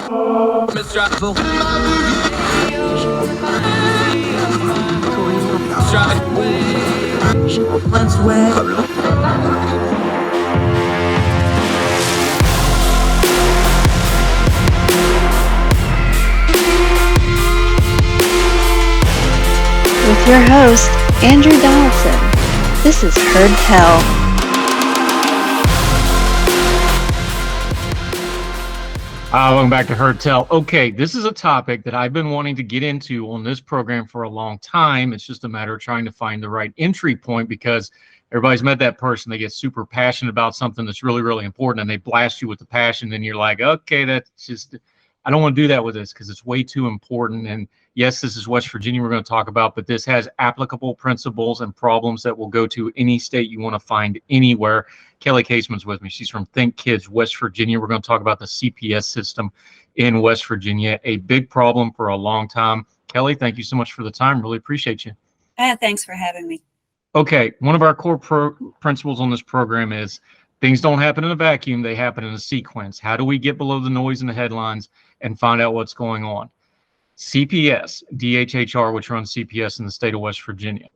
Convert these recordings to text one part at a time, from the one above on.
With your host, Andrew Donaldson. This is Heard Tell. Welcome back to Heard Tell. Okay, this is a topic that I've been wanting to get into on this program for a long time. It's just a matter of trying to find the right entry point because everybody's met that person. They get super passionate about something that's really, really important and they blast you with the passion. And you're like, okay, that's just, I don't want to do that with this because it's way too important. And yes, this is West Virginia we're going to talk about, but this has applicable principles and problems that will go to any state you want to find anywhere. Kelly Caseman's with me. She's from Think Kids, West Virginia. We're going to talk about the CPS system in West Virginia, a big problem for a long time. Kelly, thank you so much for the time. Really appreciate you. Thanks for having me. Okay, one of our core principles on this program is things don't happen in a vacuum. They happen in a sequence. How do we get below the noise in the headlines and find out what's going on? CPS, DHHR, which runs CPS in the state of West Virginia.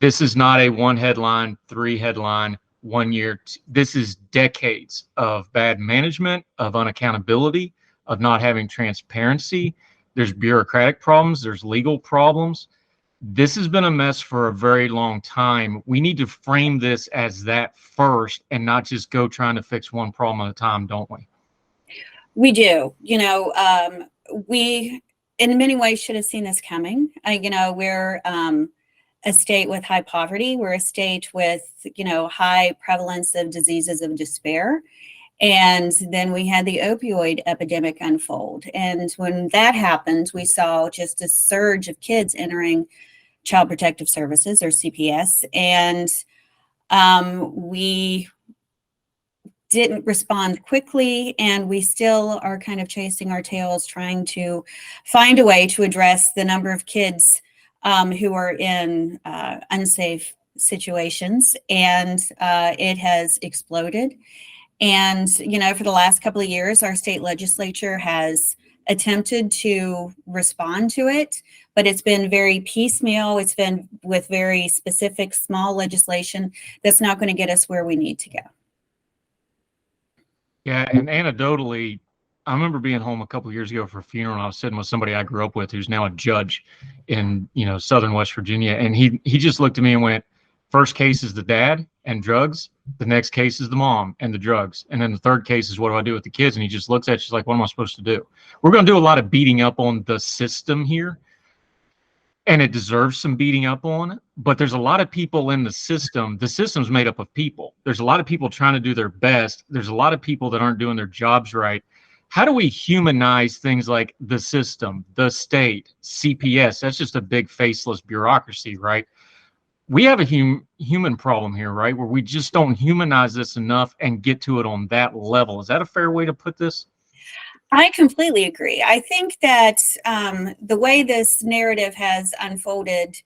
This is not a one headline, three headline, 1 year. This is decades of bad management, of unaccountability, of not having transparency. There's bureaucratic problems. There's legal problems. This has been a mess for a very long time. We need to frame this as that first and not just go trying to fix one problem at a time, don't we? We do. We, in many ways, should have seen this coming. We're a state with high poverty. We're a state with, high prevalence of diseases of despair. And then we had the opioid epidemic unfold. And when that happened, we saw just a surge of kids entering Child Protective Services, or CPS. And we didn't respond quickly, and we still are kind of chasing our tails, trying to find a way to address the number of kids who are in unsafe situations, and it has exploded. And, for the last couple of years, our state legislature has attempted to respond to it, but it's been very piecemeal. It's been with very specific small legislation that's not going to get us where we need to go. Yeah, and anecdotally, I remember being home a couple of years ago for a funeral, and I was sitting with somebody I grew up with who's now a judge in, southern West Virginia. And he just looked at me and went, first case is the dad and drugs. The next case is the mom and the drugs. And then the third case is, what do I do with the kids? And he just looks at it, she's like, what am I supposed to do? We're going to do a lot of beating up on the system here. And it deserves some beating up on, but there's a lot of people in the system. The system's made up of people. There's a lot of people trying to do their best. There's a lot of people that aren't doing their jobs right. How do we humanize things like the system, the state, CPS? That's just a big faceless bureaucracy, right? We have a human problem here, right? Where we just don't humanize this enough and get to it on that level. Is that a fair way to put this? I completely agree. I think that the way this narrative has unfolded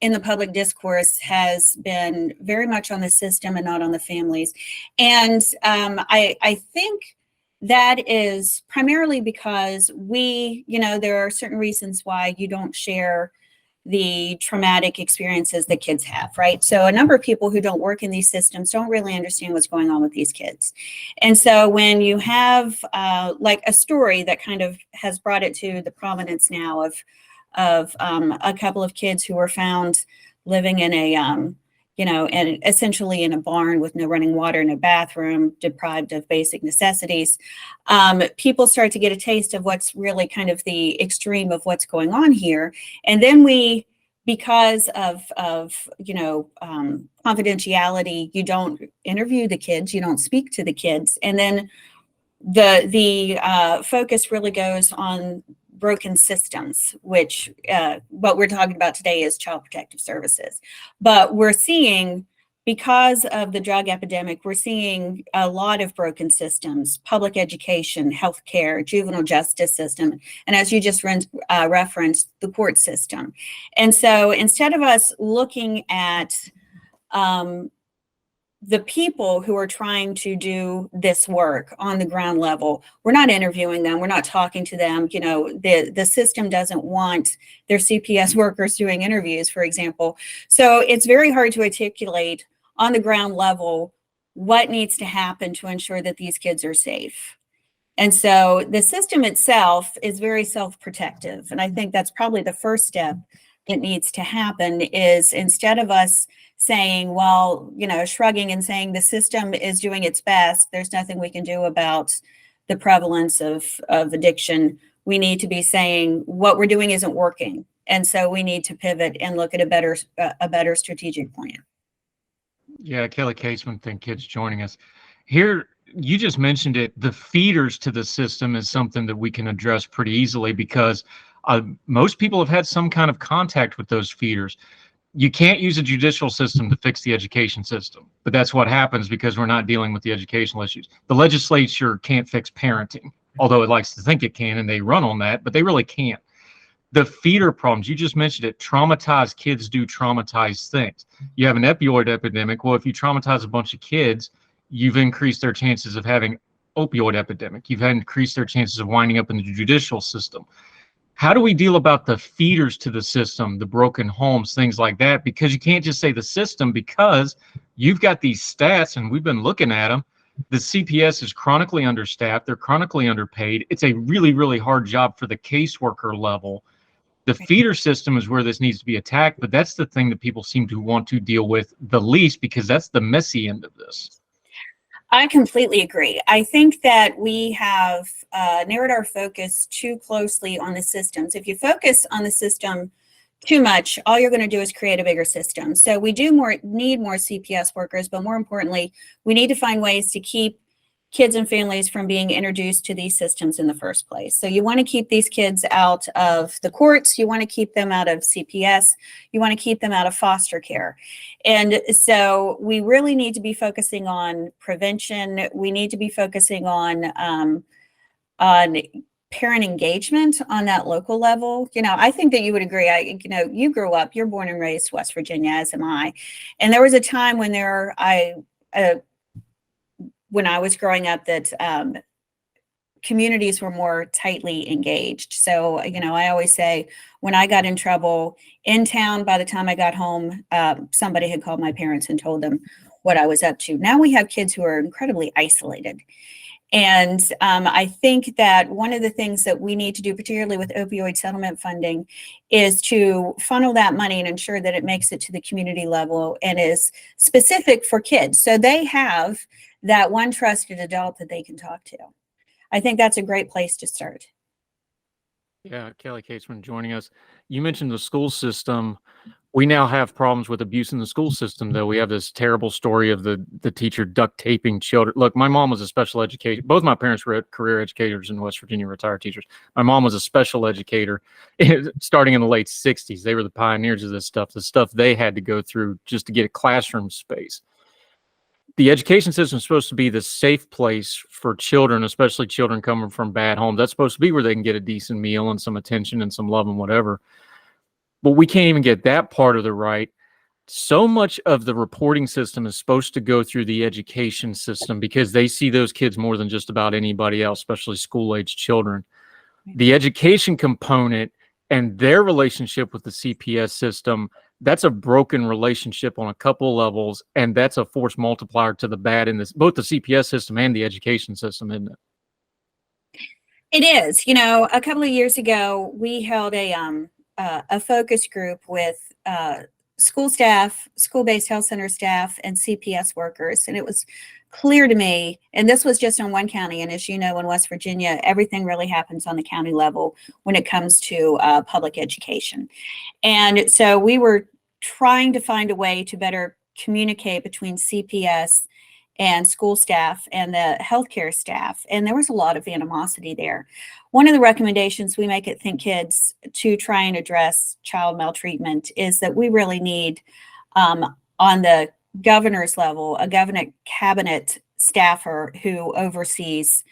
in the public discourse has been very much on the system and not on the families. And I think that is primarily because there are certain reasons why you don't share the traumatic experiences that kids have, right? So a number of people who don't work in these systems don't really understand what's going on with these kids. And so when you have like a story that kind of has brought it to the prominence now of a couple of kids who were found living in a and essentially in a barn with no running water, no bathroom, deprived of basic necessities, people start to get a taste of what's really kind of the extreme of what's going on here. And then because of confidentiality, you don't interview the kids, you don't speak to the kids. And then the focus really goes on broken systems, which what we're talking about today is Child Protective Services. But we're seeing, because of the drug epidemic, we're seeing a lot of broken systems: public education, healthcare, juvenile justice system, and as you just referenced, the court system. And so instead of us looking at the people who are trying to do this work on the ground level, we're not interviewing them. We're not talking to them. You know, the system doesn't want their CPS workers doing interviews, for example. So it's very hard to articulate on the ground level what needs to happen to ensure that these kids are safe. And so the system itself is very self-protective. And I think that's probably the first step that needs to happen, is instead of us saying, well, you know, shrugging and saying the system is doing its best, there's nothing we can do about the prevalence of addiction, we need to be saying what we're doing isn't working. And so we need to pivot and look at a better strategic plan. Yeah, Kelly Caseman, thank kids joining us. Here, you just mentioned it. The feeders to the system is something that we can address pretty easily, because most people have had some kind of contact with those feeders. You can't use a judicial system to fix the education system, but that's what happens because we're not dealing with the educational issues. The legislature can't fix parenting, although it likes to think it can, and they run on that, but they really can't. The feeder problems, you just mentioned it, traumatized kids do traumatized things. You have an opioid epidemic. Well, if you traumatize a bunch of kids, you've increased their chances of having opioid epidemic. You've increased their chances of winding up in the judicial system. How do we deal about the feeders to the system, the broken homes, things like that? Because you can't just say the system, because you've got these stats and we've been looking at them. The CPS is chronically understaffed. They're chronically underpaid. It's a really, really hard job for the caseworker level. The feeder system is where this needs to be attacked, but that's the thing that people seem to want to deal with the least, because that's the messy end of this. I completely agree. I think that we have narrowed our focus too closely on the systems. If you focus on the system too much, all you're going to do is create a bigger system. So we need more CPS workers, but more importantly, we need to find ways to keep kids and families from being introduced to these systems in the first place. So you want to keep these kids out of the courts, you want to keep them out of CPS, you want to keep them out of foster care. And so we really need to be focusing on prevention. We need to be focusing on parent engagement on that local level. You know, I think that you would agree. You grew up, you're born and raised West Virginia, as am I. And there was a time when when I was growing up, that communities were more tightly engaged. So, you know, I always say when I got in trouble in town, by the time I got home, somebody had called my parents and told them what I was up to. Now we have kids who are incredibly isolated. And I think that one of the things that we need to do, particularly with opioid settlement funding, is to funnel that money and ensure that it makes it to the community level and is specific for kids, so they have that one trusted adult that they can talk to. I think that's a great place to start. Yeah, Kelly Caseman joining us. You mentioned the school system. We now have problems with abuse in the school system, though. We have this terrible story of the teacher duct taping children. Look, my mom was a special educator. Both my parents were career educators in West Virginia, retired teachers. My mom was a special educator starting in the late 60s. They were the pioneers of this stuff, the stuff they had to go through just to get a classroom space. The education system is supposed to be the safe place for children, especially children coming from bad homes. That's supposed to be where they can get a decent meal and some attention and some love and whatever. But we can't even get that part of the right. So much of the reporting system is supposed to go through the education system, because they see those kids more than just about anybody else, especially school-age children. The education component and their relationship with the CPS system, that's a broken relationship on a couple levels, and that's a force multiplier to the bad in this, both the CPS system and the education system, isn't it? It is. You know, a couple of years ago, we held a focus group with school staff, school-based health center staff, and CPS workers. And it was clear to me, and this was just in one county, and as you know, in West Virginia, everything really happens on the county level when it comes to public education. And so we were trying to find a way to better communicate between CPS and school staff and the healthcare staff. And there was a lot of animosity there. One of the recommendations we make at Think Kids to try and address child maltreatment is that we really need, on the governor's level, a cabinet staffer who oversees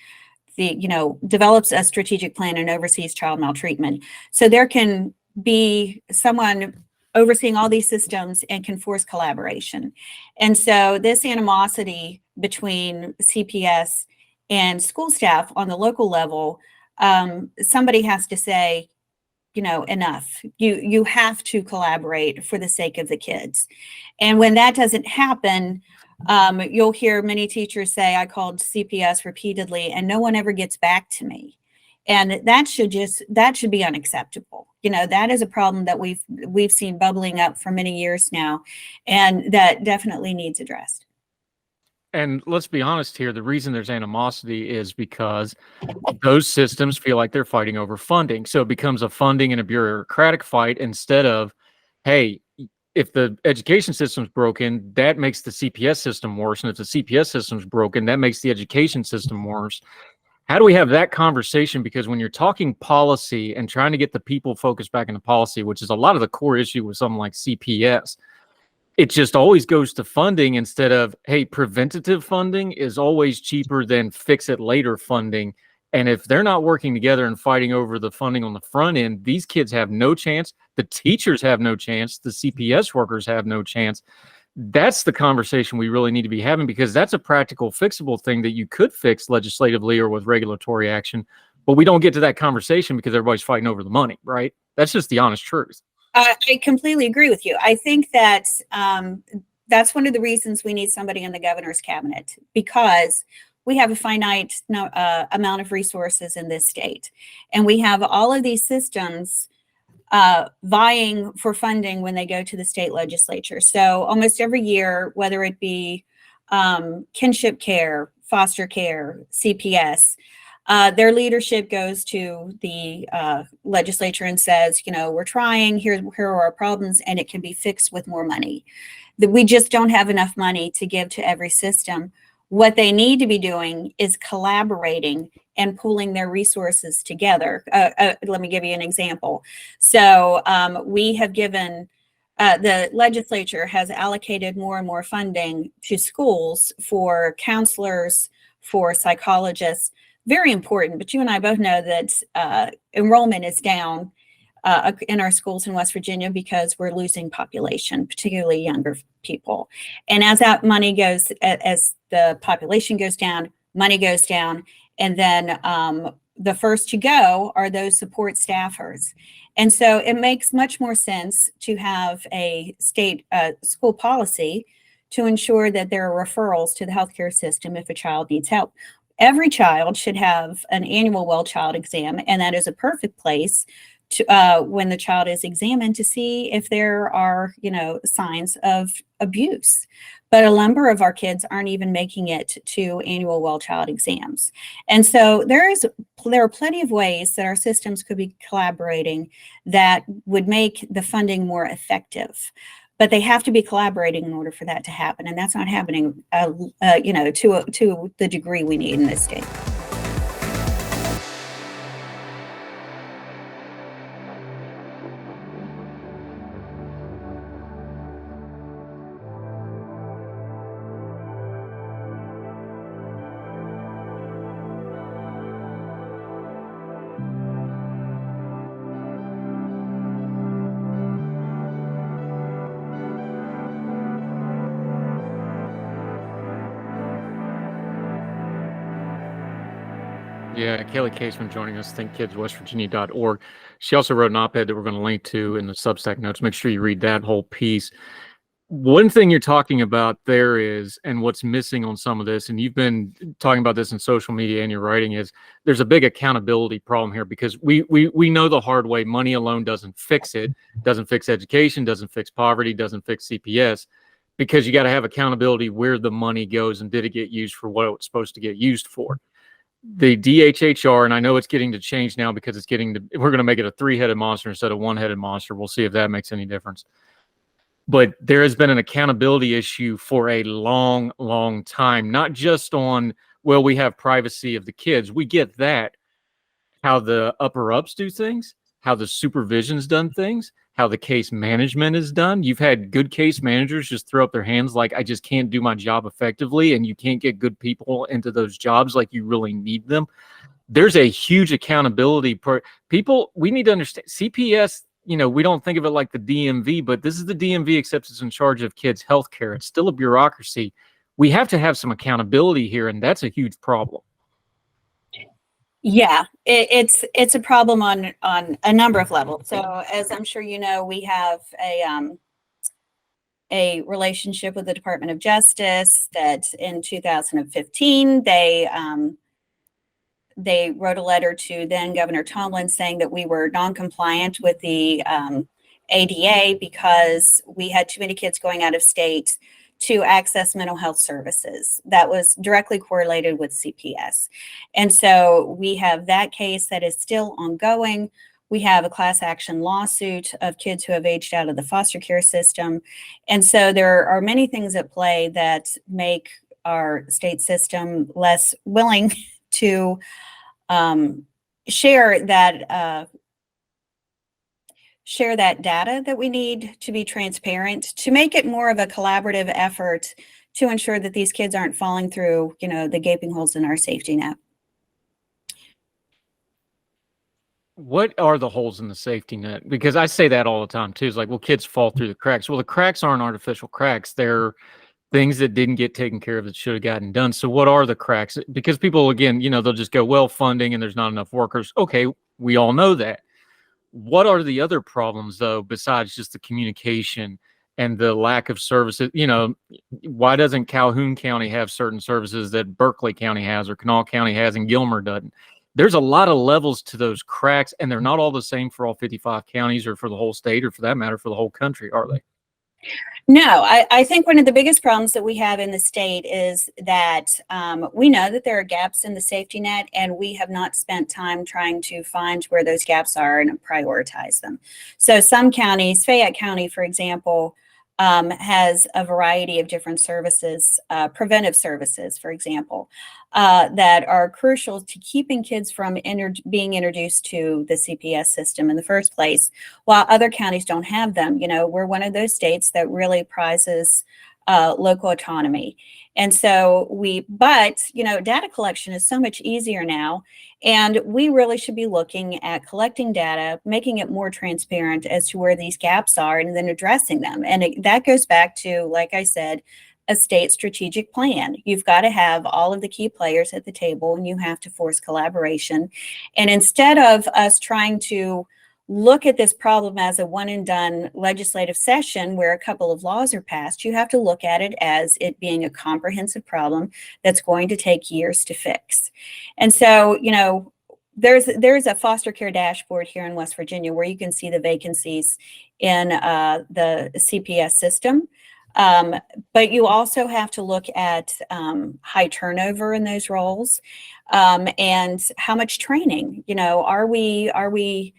develops a strategic plan and oversees child maltreatment. So there can be someone overseeing all these systems and can force collaboration. And so this animosity between CPS and school staff on the local level, somebody has to say, enough. You have to collaborate for the sake of the kids. And when that doesn't happen, you'll hear many teachers say, I called CPS repeatedly and no one ever gets back to me. And that should be unacceptable. That is a problem that we've seen bubbling up for many years now, and that definitely needs addressed. And let's be honest here, the reason there's animosity is because those systems feel like they're fighting over funding. So it becomes a funding and a bureaucratic fight instead of, hey, if the education system's broken, that makes the CPS system worse. And if the CPS system's broken, that makes the education system worse. How do we have that conversation? Because when you're talking policy and trying to get the people focused back into policy, which is a lot of the core issue with something like CPS, it just always goes to funding instead of, hey, preventative funding is always cheaper than fix it later funding. And if they're not working together and fighting over the funding on the front end, these kids have no chance. The teachers have no chance. The CPS workers have no chance. That's the conversation we really need to be having, because that's a practical, fixable thing that you could fix legislatively or with regulatory action. But we don't get to that conversation because everybody's fighting over the money, right? That's just the honest truth. I completely agree with you. I think that that's one of the reasons we need somebody in the governor's cabinet, because we have a finite amount of resources in this state. And we have all of these systems vying for funding when they go to the state legislature. So almost every year, whether it be kinship care, foster care, CPS, their leadership goes to the legislature and says, we're trying, here are our problems, and it can be fixed with more money. We just don't have enough money to give to every system. What they need to be doing is collaborating and pooling their resources together. Let me give you an example. So we have given, the legislature has allocated more and more funding to schools for counselors, for psychologists. Very important, but you and I both know that enrollment is down in our schools in West Virginia because we're losing population, particularly younger people. And as that money goes, as the population goes down, money goes down, and then the first to go are those support staffers. And so it makes much more sense to have a state school policy to ensure that there are referrals to the healthcare system if a child needs help. Every child should have an annual well child exam, and that is a perfect place to, when the child is examined, to see if there are, signs of abuse. But a number of our kids aren't even making it to annual well child exams. And so there are plenty of ways that our systems could be collaborating that would make the funding more effective. But they have to be collaborating in order for that to happen. And that's not happening, to the degree we need in this state. Yeah, Kelly Caseman joining us, thinkkidswestvirginia.org. She also wrote an op-ed that we're going to link to in the Substack notes. Make sure you read that whole piece. One thing you're talking about there is, and what's missing on some of this, and you've been talking about this in social media and your writing, is there's a big accountability problem here, because we know the hard way. Money alone doesn't fix it, doesn't fix education, doesn't fix poverty, doesn't fix CPS, because you got to have accountability where the money goes and did it get used for what it's supposed to get used for. The DHHR, and I know it's getting to change now because we're going to make it a 3-headed monster instead of 1-headed monster. We'll see if that makes any difference. But there has been an accountability issue for a long, long time, not just on, well, we have privacy of the kids. We get that. How the upper ups do things, how the supervision's done things, how the case management is done. You've had good case managers just throw up their hands like, I just can't do my job effectively, and you can't get good people into those jobs like you really need them. There's a huge accountability. People, we need to understand CPS, we don't think of it like the DMV, but this is the DMV, except it's in charge of kids' health care. It's still a bureaucracy. We have to have some accountability here, and that's a huge problem. Yeah, it's a problem on a number of levels. So as I'm sure you know, we have a relationship with the Department of Justice that in 2015 they wrote a letter to then Governor Tomlin saying that we were non-compliant with the ADA because we had too many kids going out of state to access mental health services. That was directly correlated with CPS. And so we have that case that is still ongoing. We have a class action lawsuit of kids who have aged out of the foster care system. And so there are many things at play that make our state system less willing to share that data that we need to be transparent, to make it more of a collaborative effort to ensure that these kids aren't falling through, the gaping holes in our safety net. What are the holes in the safety net? Because I say that all the time too. It's like, well, kids fall through the cracks. Well, the cracks aren't artificial cracks. They're things that didn't get taken care of that should have gotten done. So what are the cracks? Because people, again, they'll just go, well, funding and there's not enough workers. Okay, we all know that. What are the other problems, though, besides just the communication and the lack of services? Why doesn't Calhoun County have certain services that Berkeley County has or Kanawha County has and Gilmer doesn't? There's a lot of levels to those cracks, and they're not all the same for all 55 counties or for the whole state or, for that matter, for the whole country, are they? No, I think one of the biggest problems that we have in the state is that we know that there are gaps in the safety net, and we have not spent time trying to find where those gaps are and prioritize them. So some counties, Fayette County, for example, has a variety of different services, preventive services, for example, that are crucial to keeping kids from being introduced to the CPS system in the first place, while other counties don't have them. We're one of those states that really prizes local autonomy. And so data collection is so much easier now. And we really should be looking at collecting data, making it more transparent as to where these gaps are, and then addressing them. And that goes back to, like I said, a state strategic plan. You've got to have all of the key players at the table, and you have to force collaboration. And instead of us trying to look at this problem as a one and done legislative session where a couple of laws are passed, you have to look at it as it being a comprehensive problem that's going to take years to fix. And so, there's a foster care dashboard here in West Virginia where you can see the vacancies in the CPS system. But you also have to look at high turnover in those roles, and how much training. Are we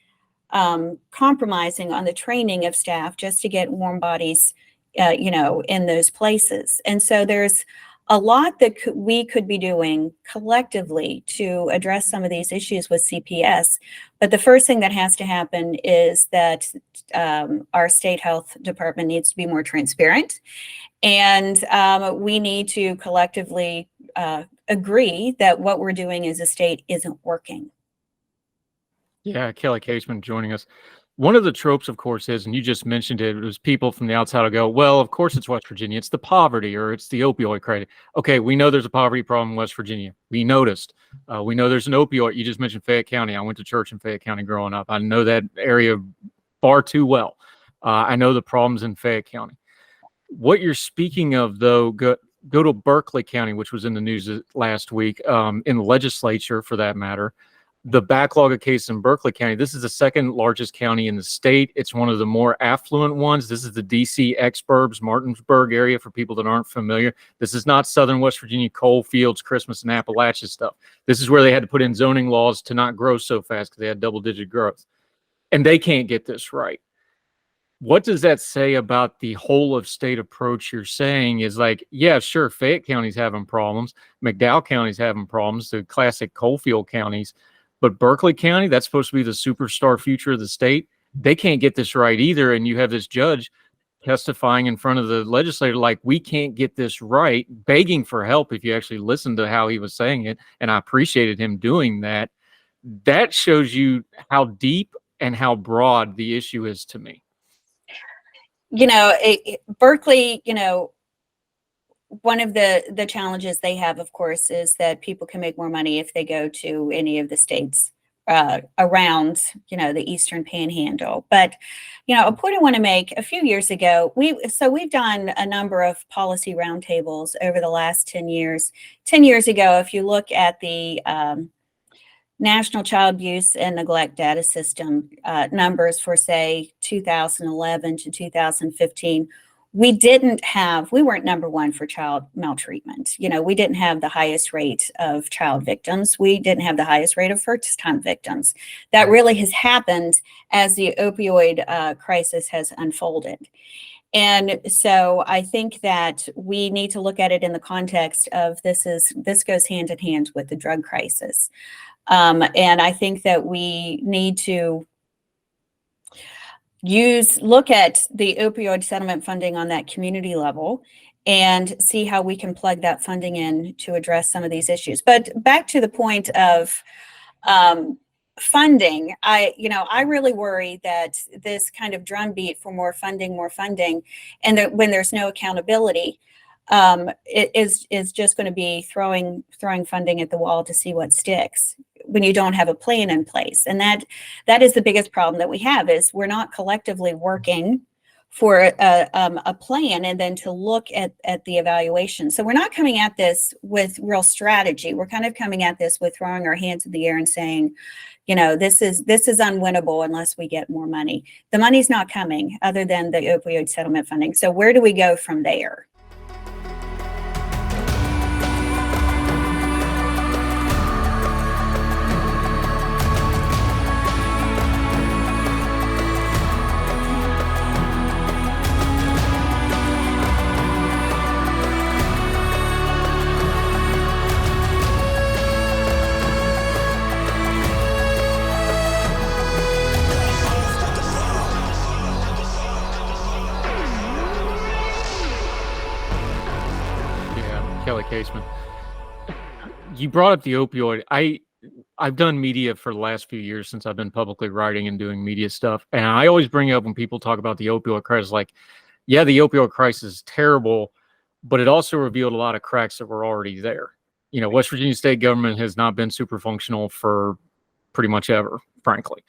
compromising on the training of staff just to get warm bodies, in those places? And so there's a lot that we could be doing collectively to address some of these issues with CPS. But the first thing that has to happen is that our state health department needs to be more transparent. And we need to collectively agree that what we're doing as a state isn't working. Yeah, Kelly Caseman joining us. One of the tropes, of course, is, and you just mentioned it, was people from the outside will go, well, of course it's West Virginia. It's the poverty, or it's the opioid crisis. Okay, we know there's a poverty problem in West Virginia. We noticed. We know there's an opioid. You just mentioned Fayette County. I went to church in Fayette County growing up. I know that area far too well. I know the problems in Fayette County. What you're speaking of, though, go to Berkeley County, which was in the news last week, in the legislature, for that matter. The backlog of cases in Berkeley County, this is the second largest county in the state. It's one of the more affluent ones. This is the DC exurbs, Martinsburg area, for people that aren't familiar. This is not Southern West Virginia, coal fields, Christmas, and Appalachia stuff. This is where they had to put in zoning laws to not grow so fast because they had double-digit growth. And they can't get this right. What does that say about the whole of state approach? You're saying is like, yeah, sure, Fayette County's having problems. McDowell County's having problems, the classic coalfield counties. But Berkeley County, that's supposed to be the superstar future of the state. They can't get this right either. And you have this judge testifying in front of the legislator like, we can't get this right, begging for help. If you actually listen to how he was saying it, and I appreciated him doing that, that shows you how deep and how broad the issue is to me. Berkeley, one of the challenges they have, of course, is that people can make more money if they go to any of the states around, the Eastern Panhandle. But, a point I want to make, a few years ago, we've done a number of policy roundtables over the last 10 years. 10 years ago, if you look at the National Child Abuse and Neglect Data System numbers for, say, 2011 to 2015, we weren't number one for child maltreatment. We didn't have the highest rate of child victims. We didn't have the highest rate of first-time victims. That really has happened as the opioid crisis has unfolded. And so I think that we need to look at it in the context of this goes hand in hand with the drug crisis. And I think that we need to look at the opioid settlement funding on that community level and see how we can plug that funding in to address some of these issues. But back to the point of funding, I really worry that this kind of drumbeat for more funding, and that when there's no accountability, it is just going to be throwing funding at the wall to see what sticks when you don't have a plan in place. And that is the biggest problem that we have, is we're not collectively working for a plan and then to look at the evaluation. So we're not coming at this with real strategy. We're kind of coming at this with throwing our hands in the air and saying, this is unwinnable unless we get more money. The money's not coming other than the opioid settlement funding. So where do we go from there? Kelly Caseman. You brought up the opioid. I've done media for the last few years since I've been publicly writing and doing media stuff. And I always bring up when people talk about the opioid crisis, like, yeah, the opioid crisis is terrible, but it also revealed a lot of cracks that were already there. West Virginia state government has not been super functional for pretty much ever, frankly.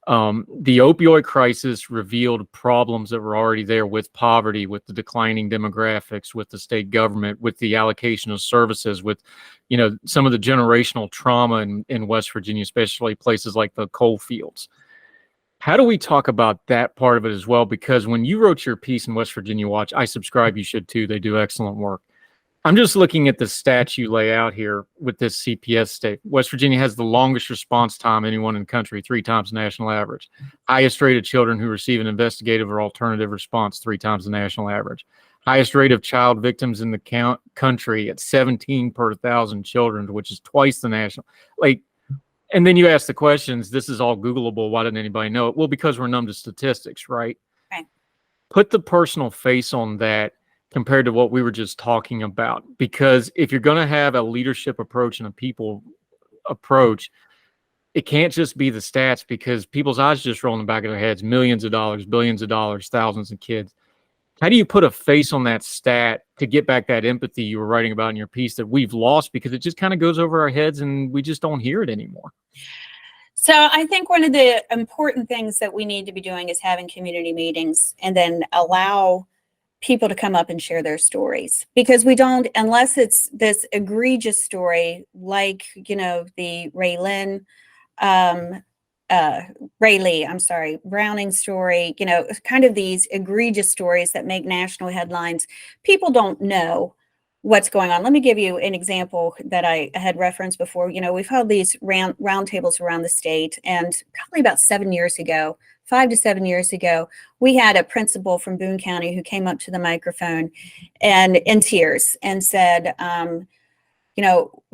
The opioid crisis revealed problems that were already there with poverty, with the declining demographics, with the state government, with the allocation of services, with, some of the generational trauma in West Virginia, especially places like the coal fields. How do we talk about that part of it as well? Because when you wrote your piece in West Virginia Watch, I subscribe, you should too. They do excellent work. I'm just looking at the stats you lay out here with this CPS state. West Virginia has the longest response time anyone in the country, 3 times the national average. Highest rate of children who receive an investigative or alternative response, 3 times the national average. Highest rate of child victims in the country at 17 per 1,000 children, which is twice the national. And then you ask the questions, this is all Googleable. Why didn't anybody know it? Well, because we're numb to statistics, right? Right. Put the personal face on that compared to what we were just talking about. Because if you're going to have a leadership approach and a people approach, it can't just be the stats, because people's eyes just roll in the back of their heads, millions of dollars, billions of dollars, thousands of kids. How do you put a face on that stat to get back that empathy you were writing about in your piece that we've lost because it just kind of goes over our heads and we just don't hear it anymore? So I think one of the important things that we need to be doing is having community meetings and then allow people to come up and share their stories, because we don't, unless it's this egregious story like, the Browning story, kind of these egregious stories that make national headlines. People don't know what's going on. Let me give you an example that I had referenced before. We've held these roundtables around the state, and probably about 7 years ago, 5 to 7 years ago, we had a principal from Boone County who came up to the microphone and in tears and said,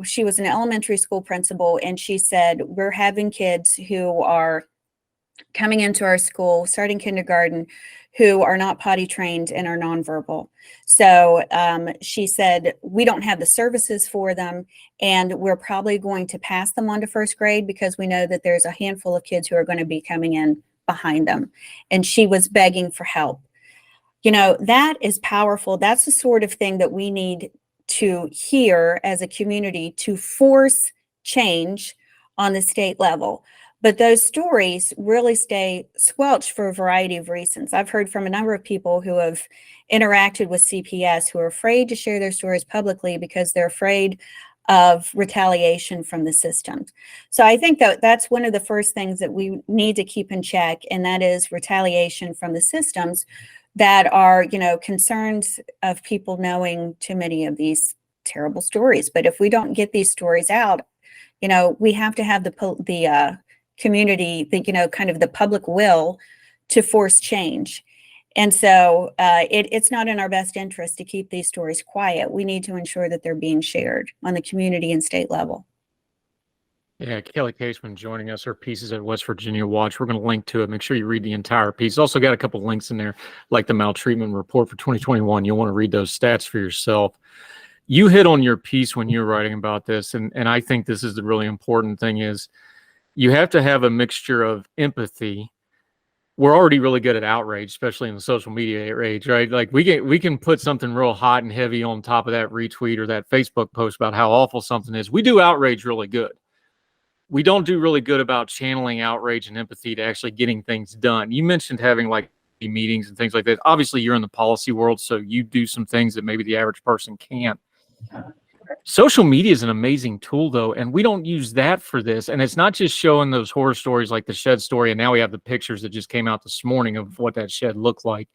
she was an elementary school principal, and she said, we're having kids who are coming into our school, starting kindergarten, who are not potty trained and are nonverbal. So she said, we don't have the services for them, and we're probably going to pass them on to first grade because we know that there's a handful of kids who are going to be coming in behind them. And she was begging for help. You know, that is powerful. That's the sort of thing that we need to hear as a community to force change on the state level. But those stories really stay squelched for a variety of reasons. I've heard from a number of people who have interacted with CPS who are afraid to share their stories publicly because they're afraid of retaliation from the system. So I think that that's one of the first things that we need to keep in check, and that is retaliation from the systems that are, you know, concerns of people knowing too many of these terrible stories. But if we don't get these stories out, you know, we have to have the community, you know, kind of the public will to force change. And so it's not in our best interest to keep these stories quiet. We need to ensure that they're being shared on the community and state level. Yeah, Kelly Caseman joining us. Her piece is at West Virginia Watch. We're going to link to it. Make sure you read the entire piece. Also got a couple of links in there, like the maltreatment report for 2021. You'll want to read those stats for yourself. You hit on your piece when you were writing about this, and I think this is the really important thing is you have to have a mixture of empathy. We're already really good at outrage, especially in the social media age, right? Like we can put something real hot and heavy on top of that retweet or that Facebook post about how awful something is. We do outrage really good. We don't do really good about channeling outrage and empathy to actually getting things done. You mentioned having like meetings and things like that. Obviously, you're in the policy world, so you do some things that maybe the average person can't. Social media is an amazing tool, though, and we don't use that for this. And it's not just showing those horror stories like the shed story, and now we have the pictures that just came out this morning of what that shed looked like.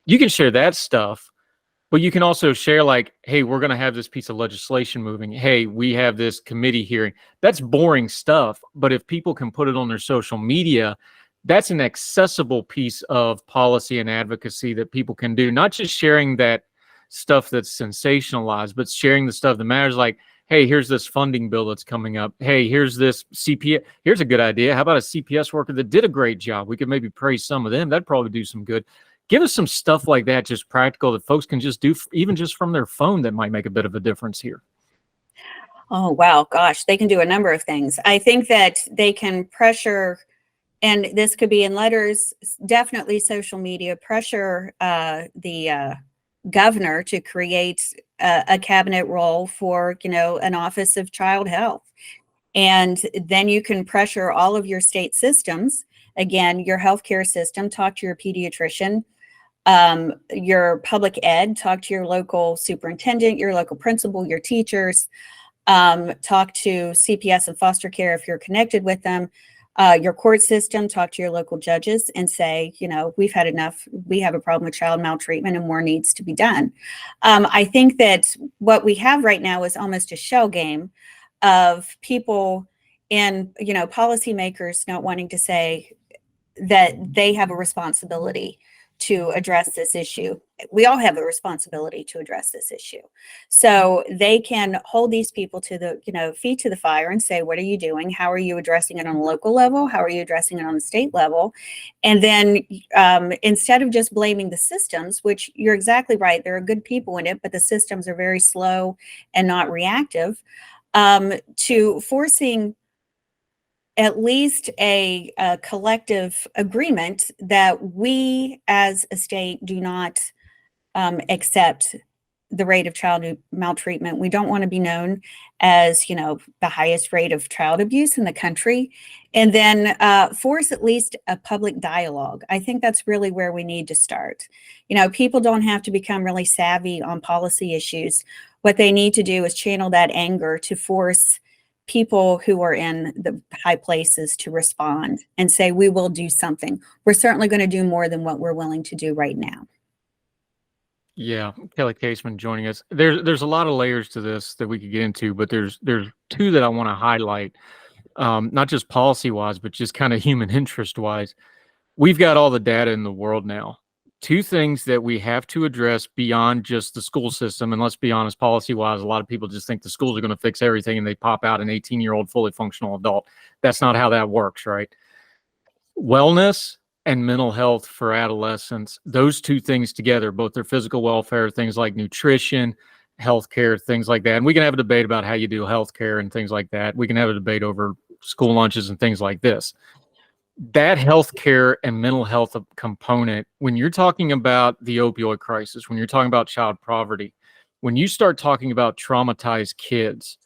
You can share that stuff, but you can also share like, hey, we're going to have this piece of legislation moving. Hey, we have this committee hearing. That's boring stuff, but if people can put it on their social media, that's an accessible piece of policy and advocacy that people can do, not just sharing that stuff that's sensationalized, but sharing the stuff that matters. Like, hey, here's this funding bill that's coming up. Hey, here's this CPS. Here's a good idea. How about a CPS worker that did a great job? We could maybe praise some of them. That'd probably do some good. Give us some stuff like that, just practical that folks can just do, even just from their phone, that might make a bit of a difference here. Oh, wow. Gosh, they can do a number of things. I think that they can pressure, and this could be in letters, definitely social media, pressure the governor to create a cabinet role for, you know, an office of child health. And then you can pressure all of your state systems, again, your healthcare system, talk to your pediatrician, your public ed, talk to your local superintendent, your local principal, your teachers, talk to CPS and foster care if you're connected with them, your court system, talk to your local judges and say, you know, we've had enough. We have a problem with child maltreatment and more needs to be done. I think that what we have right now is almost a shell game of people and, you know, policymakers not wanting to say that they have a responsibility to address this issue. We all have a responsibility to address this issue. So they can hold these people to the, you know, feet to the fire and say, what are you doing? How are you addressing it on a local level? How are you addressing it on the state level? And then instead of just blaming the systems, which you're exactly right, there are good people in it, but the systems are very slow and not reactive, to forcing at least a collective agreement that we as a state do not accept the rate of child maltreatment. We don't want to be known as, you know, the highest rate of child abuse in the country. And then force at least a public dialogue. I think that's really where we need to start. You know, people don't have to become really savvy on policy issues. What they need to do is channel that anger to force people who are in the high places to respond and say, we will do something. We're certainly going to do more than what we're willing to do right now. Yeah, Kelly Caseman joining us. There's a lot of layers to this that we could get into, but there's two that I want to highlight, not just policy-wise, but just kind of human interest-wise. We've got all the data in the world now. Two things that we have to address beyond just the school system, and let's be honest, policy-wise, a lot of people just think the schools are going to fix everything and they pop out an 18-year-old fully functional adult. That's not how that works, right? Wellness and mental health for adolescents, those two things together, both their physical welfare, things like nutrition, healthcare, things like that. And we can have a debate about how you do healthcare and things like that. We can have a debate over school lunches and things like this. That healthcare and mental health component, when you're talking about the opioid crisis, when you're talking about child poverty, when you start talking about traumatized kids,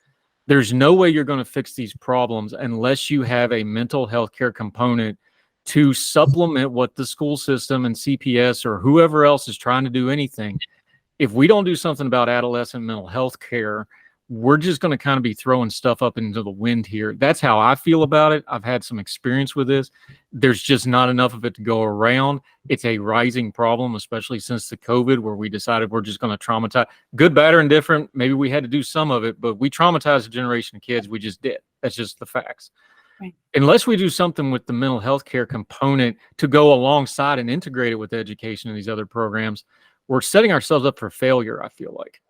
there's no way you're going to fix these problems unless you have a mental health care component to supplement what the school system and CPS or whoever else is trying to do anything. If we don't do something about adolescent mental health care, we're just going to kind of be throwing stuff up into the wind here. That's how I feel about it. I've had some experience with this. There's just not enough of it to go around. It's a rising problem, especially since the COVID, where we decided we're just going to traumatize. Good, bad, or indifferent. Maybe we had to do some of it, but we traumatized a generation of kids. We just did. That's just the facts. Right. Unless we do something with the mental health care component to go alongside and integrate it with education and these other programs, we're setting ourselves up for failure, I feel like.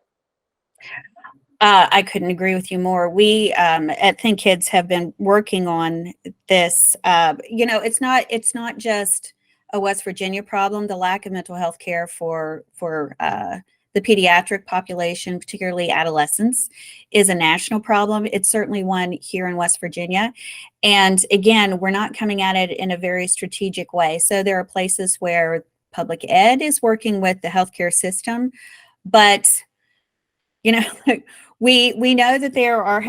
I couldn't agree with you more. We at Think Kids have been working on this. It's not just a West Virginia problem. The lack of mental health care for the pediatric population, particularly adolescents, is a national problem. It's certainly one here in West Virginia. And again, we're not coming at it in a very strategic way. So there are places where public ed is working with the healthcare system, but we know that there are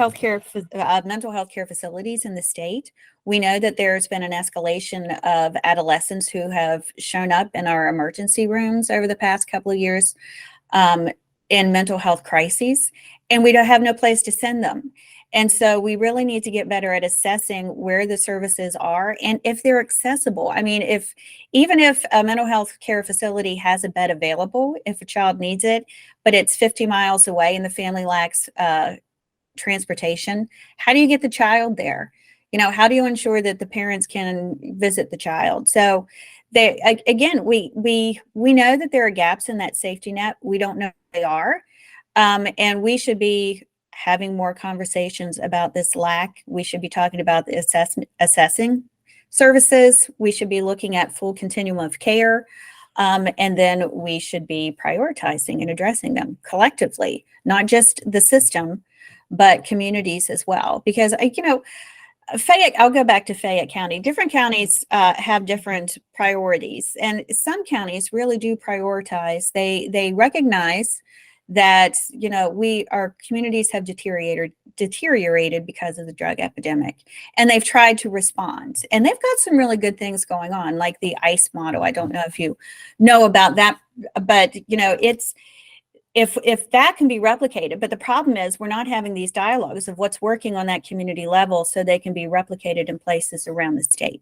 mental health care facilities in the state. We know that there's been an escalation of adolescents who have shown up in our emergency rooms over the past couple of years in mental health crises, and we don't have no place to send them. And so we really need to get better at assessing where the services are and if they're accessible. I mean, even if a mental health care facility has a bed available, if a child needs it, but it's 50 miles away and the family lacks transportation, how do you get the child there? How do you ensure that the parents can visit the child? So we know that there are gaps in that safety net. We don't know what they are. And we should be having more conversations about this lack. We should be talking about the assessing services. We should be looking at full continuum of care. And then we should be prioritizing and addressing them collectively, not just the system, but communities as well. Because, I'll go back to Fayette County. Different counties have different priorities, and some counties really do prioritize. They recognize that our communities have deteriorated because of the drug epidemic, and they've tried to respond. And they've got some really good things going on, like the ICE model. I don't know if you know about that, but it's if that can be replicated. But the problem is we're not having these dialogues of what's working on that community level so they can be replicated in places around the state.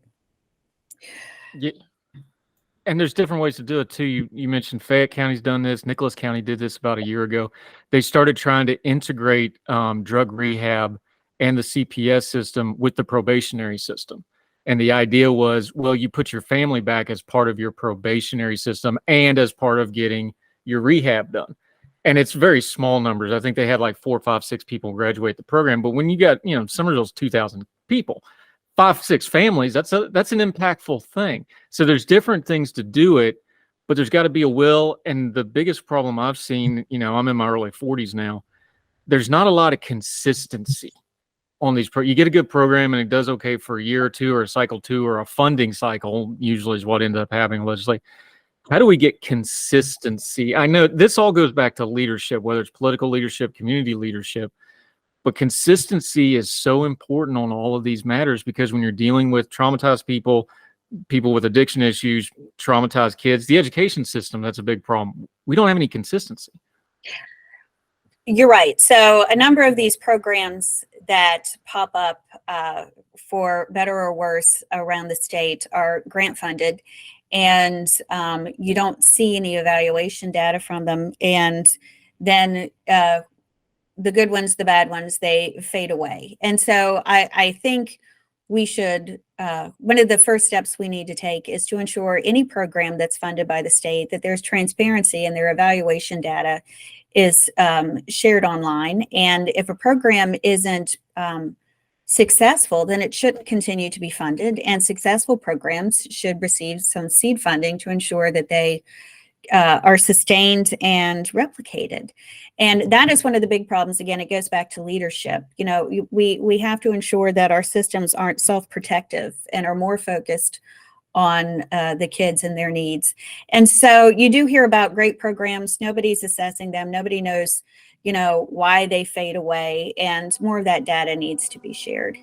Yeah. And there's different ways to do it too. You mentioned Fayette County's done this. Nicholas County did this about a year ago. They started trying to integrate drug rehab and the CPS system with the probationary system. And the idea was, well, you put your family back as part of your probationary system and as part of getting your rehab done. And it's very small numbers. I think they had like 4, 5, 6 people graduate the program. But when you got, Somerville's 2,000 people, 5, 6 families, that's an impactful thing. So there's different things to do it, but there's got to be a will. And the biggest problem I've seen, I'm in my early 40s now, there's not a lot of consistency on these. You get a good program and it does okay for a year or two or a cycle 2 or a funding cycle, usually is what ends up happening legislatively. How do we get consistency? I know this all goes back to leadership, whether it's political leadership, community leadership, but consistency is so important on all of these matters, because when you're dealing with traumatized people with addiction issues, traumatized kids, the education system, that's a big problem. We don't have any consistency. You're right. So a number of these programs that pop up for better or worse around the state are grant funded, and you don't see any evaluation data from them. And then the good ones, the bad ones, they fade away. And so I think we should, one of the first steps we need to take is to ensure any program that's funded by the state, that there's transparency and their evaluation data is shared online. And if a program isn't successful, then it shouldn't continue to be funded, and successful programs should receive some seed funding to ensure that they are sustained and replicated. And that is one of the big problems. Again, it goes back to leadership. We have to ensure that our systems aren't self-protective and are more focused on the kids and their needs. And so you do hear about great programs. Nobody's assessing them. Nobody knows, why they fade away. And more of that data needs to be shared.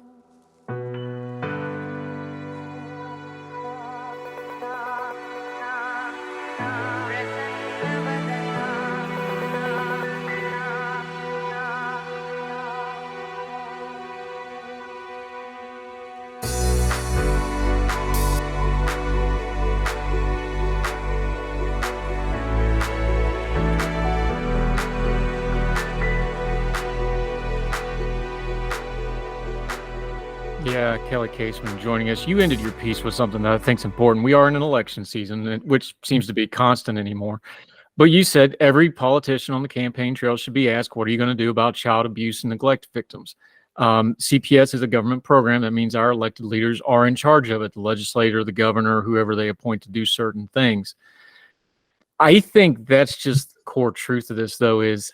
Yeah, Kelly Caseman joining us. You ended your piece with something that I think is important. We are in an election season, which seems to be constant anymore. But you said every politician on the campaign trail should be asked, what are you going to do about child abuse and neglect victims? CPS is a government program. That means our elected leaders are in charge of it, the legislator, the governor, whoever they appoint to do certain things. I think that's just the core truth of this, though, is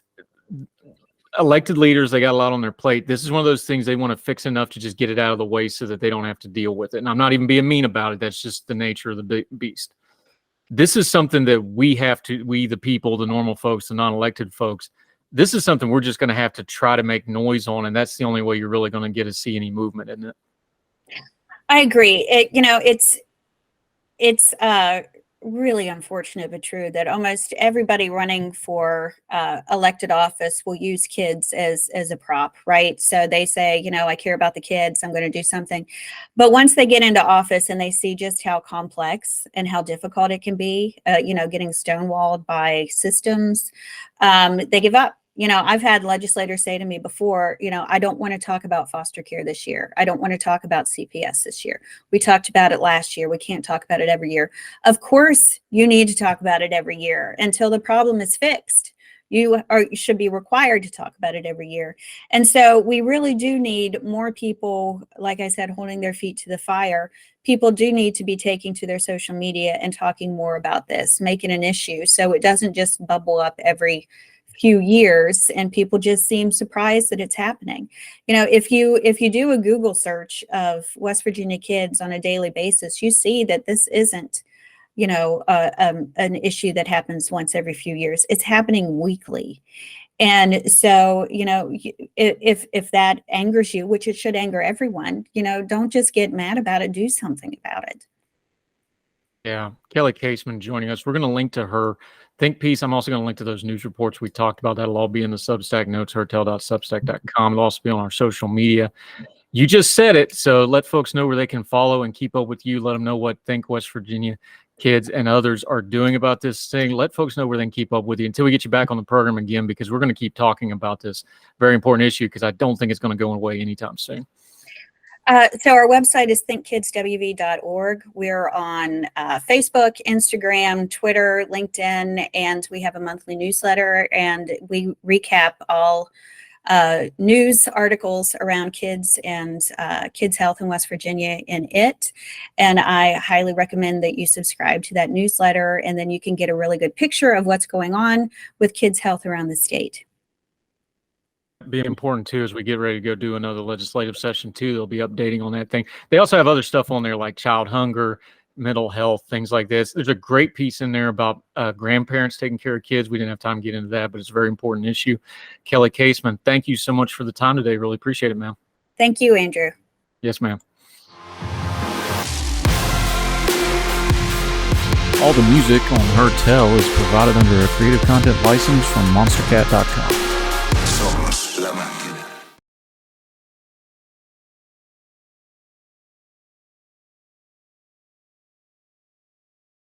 elected leaders, they got a lot on their plate. This is one of those things they want to fix enough to just get it out of the way so that they don't have to deal with it. And I'm not even being mean about it. That's just the nature of the beast. This is something that we, the people, the normal folks, the non-elected folks, this is something we're just going to have to try to make noise on. And that's the only way you're really going to get to see any movement, isn't it? I agree. It's really unfortunate but true that almost everybody running for elected office will use kids as a prop, right? So they say, I care about the kids, I'm going to do something. But once they get into office and they see just how complex and how difficult it can be, getting stonewalled by systems, they give up. I've had legislators say to me before, I don't want to talk about foster care this year. I don't want to talk about CPS this year. We talked about it last year. We can't talk about it every year. Of course, you need to talk about it every year until the problem is fixed. You should be required to talk about it every year. And so we really do need more people, like I said, holding their feet to the fire. People do need to be taking to their social media and talking more about this, making an issue so it doesn't just bubble up every few years and people just seem surprised that it's happening. If you do a Google search of West Virginia kids on a daily basis, you see that this isn't an issue that happens once every few years. It's happening weekly. And so, if that angers you, which it should anger everyone, don't just get mad about it, do something about it. Yeah, Kelly Caseman joining us. We're going to link to her think piece. I'm also going to link to those news reports we talked about. That'll all be in the Substack notes, herdtell.substack.com. It'll also be on our social media. You just said it, so let folks know where they can follow and keep up with you. Let them know what Think West Virginia kids and others are doing about this thing. Let folks know where they can keep up with you until we get you back on the program again, because we're going to keep talking about this very important issue, because I don't think it's going to go away anytime soon. So our website is thinkkidswv.org. We're on Facebook, Instagram, Twitter, LinkedIn, and we have a monthly newsletter, and we recap all news articles around kids and kids' health in West Virginia in it. And I highly recommend that you subscribe to that newsletter, and then you can get a really good picture of what's going on with kids' health around the state. Be important too as we get ready to go do another legislative session too. They'll be updating on that thing. They also have other stuff on there like child hunger, mental health, things like this. There's a great piece in there about grandparents taking care of kids. We didn't have time to get into that, but it's a very important issue. Kelly Caseman, thank you so much for the time today. Really appreciate it, ma'am. Thank you, Andrew. Yes, ma'am. All the music on Her Tell is provided under a Creative Content license from monstercat.com.